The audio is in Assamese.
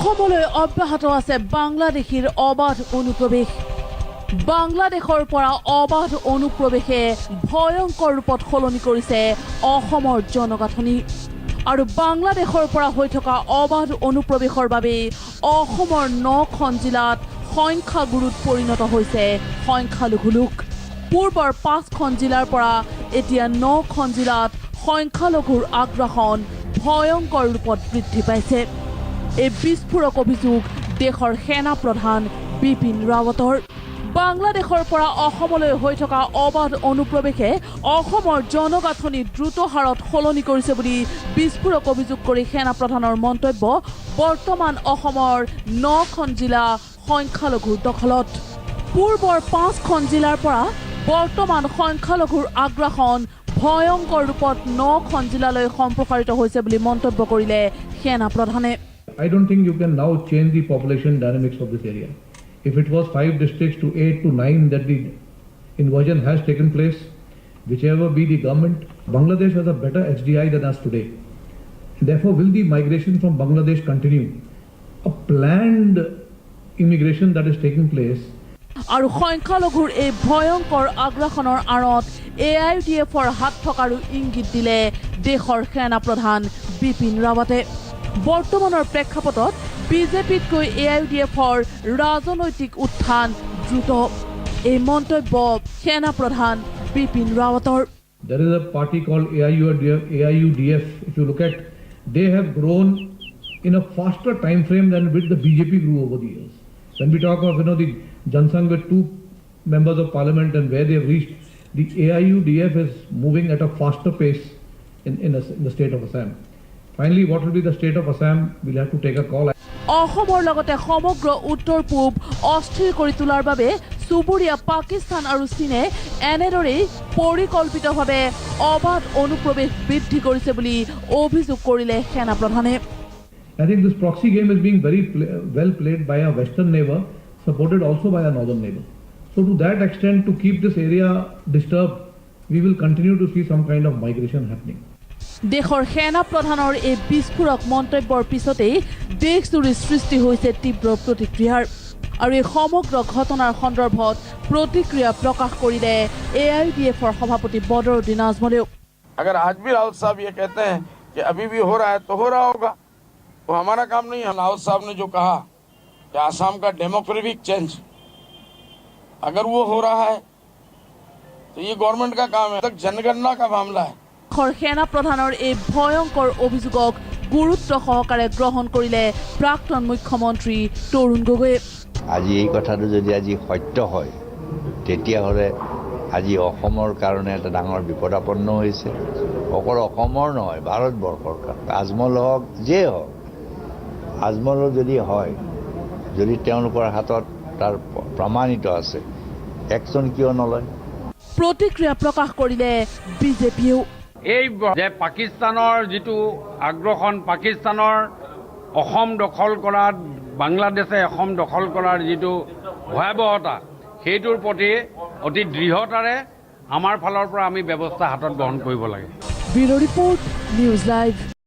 অসমলৈ অব্যাহত আছে বাংলাদেশীৰ অবাধ অনুপ্ৰৱেশ। বাংলাদেশৰ পৰা অবাধ অনুপ্ৰৱেশে ভয়ংকৰ ৰূপত সলনি কৰিছে অসমৰ জনগাঁথনি। আৰু বাংলাদেশৰ পৰা হৈ থকা অবাধ অনুপ্ৰৱেশৰ বাবে অসমৰ 9খন জিলাত সংখ্যাগুৰুত পৰিণত হৈছে সংখ্যালঘু লোক। পূৰ্বৰ 5খন জিলাৰ পৰা এতিয়া 9খন জিলাত সংখ্যালঘুৰ আগ্ৰাসন ভয়ংকৰ ৰূপত বৃদ্ধি পাইছে। এই বিস্ফোৰক অভিযোগ দেশৰ সেনা প্ৰধান বিপিন ৰাৱতৰ। বাংলাদেশৰ পৰা অসমলৈ হৈ থকা অবাধ অনুপ্ৰৱেশে অসমৰ জনগাঁথনি দ্ৰুত হাৰত সলনি কৰিছে বুলি বিস্ফোৰক অভিযোগ কৰি সেনা প্ৰধানৰ মন্তব্য। বৰ্তমান অসমৰ 9খন জিলা সংখ্যালঘুৰ দখলত। পূৰ্বৰ 5খন জিলাৰ পৰা বৰ্তমান সংখ্যালঘুৰ আগ্ৰাসন ভয়ংকৰ ৰূপত 9খন জিলালৈ সম্প্ৰসাৰিত হৈছে বুলি মন্তব্য কৰিলে সেনা প্ৰধানে। I don't think you can now change the population dynamics of this area. If it was 5 districts to 8 to 9 that the inversion has taken place, whichever be the government, Bangladesh has a better HDI than us today. Therefore, will the migration from Bangladesh continue? A planned immigration that is taking place. আৰু সংখ্যালঘুৰ এই ভয়ংকৰ আগ্ৰাসনৰ আঁৰত AIUDFৰ হাত থকাৰো ইংগিত দিলে দেশৰ সেনা প্ৰধান বিপিন ৰাৱতে। বৰ্তমানৰ প্ৰেক্ষাপটত বিজেপিতকৈ AIUDFৰ ৰাজনৈতিক উত্থান দ্ৰুত। এই মন্তব্য সেনা প্ৰধান Bipin ৰাৱতৰ। There is a party called AIUDF. If you look at, they have grown in a faster time frame than with the BJP grew over the years. When we talk of the Jansangh with 2 members of parliament and where they have reached, the AIUDF is moving at a faster pace in the state of Assam. Finally, what will be the state of Assam? We'll have to take a call. অসমৰ লগতে সমগ্ৰ উত্তৰ পূব অস্থিৰ কৰি তোলাৰ বাবে চুবুৰীয়া পাকিস্তান আৰু চীনে এনেদৰেই পৰিকল্পিতভাৱে অবাধ অনুপ্ৰৱেশ বৃদ্ধি কৰিছে বুলি অভিযোগ কৰিলে সেনা প্ৰধানে। I think this proxy game is being very well played by a western neighbor, supported also by a northern neighbor. So to that extent, to keep this area disturbed, we will continue to see some kind of migration happening. দেশৰ সেনা প্ৰধানৰ এই বিস্ফোৰক মন্তব্যৰ পিছতেই দেশজুৰি সৃষ্টি হৈছে তীব্ৰ প্ৰতিক্ৰিয়াৰ। আৰু এই সমগ্ৰ ঘটনাৰ সন্দৰ্ভত প্ৰতিক্ৰিয়া প্ৰকাশ কৰিলে AIUDFৰ সভাপতি বদৰুদ্দিন আজমলেও। अगर आज भी राउत साहब ये कहते हैं कि अभी भी हो रहा है तो हो रहा होगा, तो हमारा काम नहीं है। राउत साहब ने जो कहा कि आसाम का डेमोग्राफिक चेंज अगर वो हो रहा है तो ये गवर्नमेंट का काम है। तक जनगणना का मामला है। সেনা প্ৰধানৰ এই ভয়ংকৰ অভিযোগক গুৰুত্ব সহকাৰে গ্ৰহণ কৰিলে প্ৰাক্তন মুখ্যমন্ত্ৰী তৰুণ গগৈয়ে। আজি এই কথাটো যদি আজি সত্য হয় তেতিয়াহ'লে আজি অসমৰ কাৰণে এটা ডাঙৰ বিপদাপন্ন হৈছে। অকল অসমৰ নহয়, ভাৰতবৰ্ষৰ কাৰণে। আজমল হওক যিয়ে হওক, আজমলৰ যদি হয়, যদি তেওঁলোকৰ হাতত তাৰ প্ৰমাণিত আছে, একশ্যন কিয় নলয়? প্ৰতিক্ৰিয়া প্ৰকাশ কৰিলে বিজেপিয়েও। এই যে পাকিস্তানৰ যিটো আগ্ৰাসন, পাকিস্তানৰ অসম দখল কৰাত বাংলাদেশে অসম দখল কৰাৰ যিটো ভয়াৱহতা, সেইটোৰ প্ৰতি অতি দৃঢ়তাৰে আমাৰ ফালৰ পৰা আমি ব্যৱস্থা হাতত গ্ৰহণ কৰিব লাগে। Bureau' report, news live.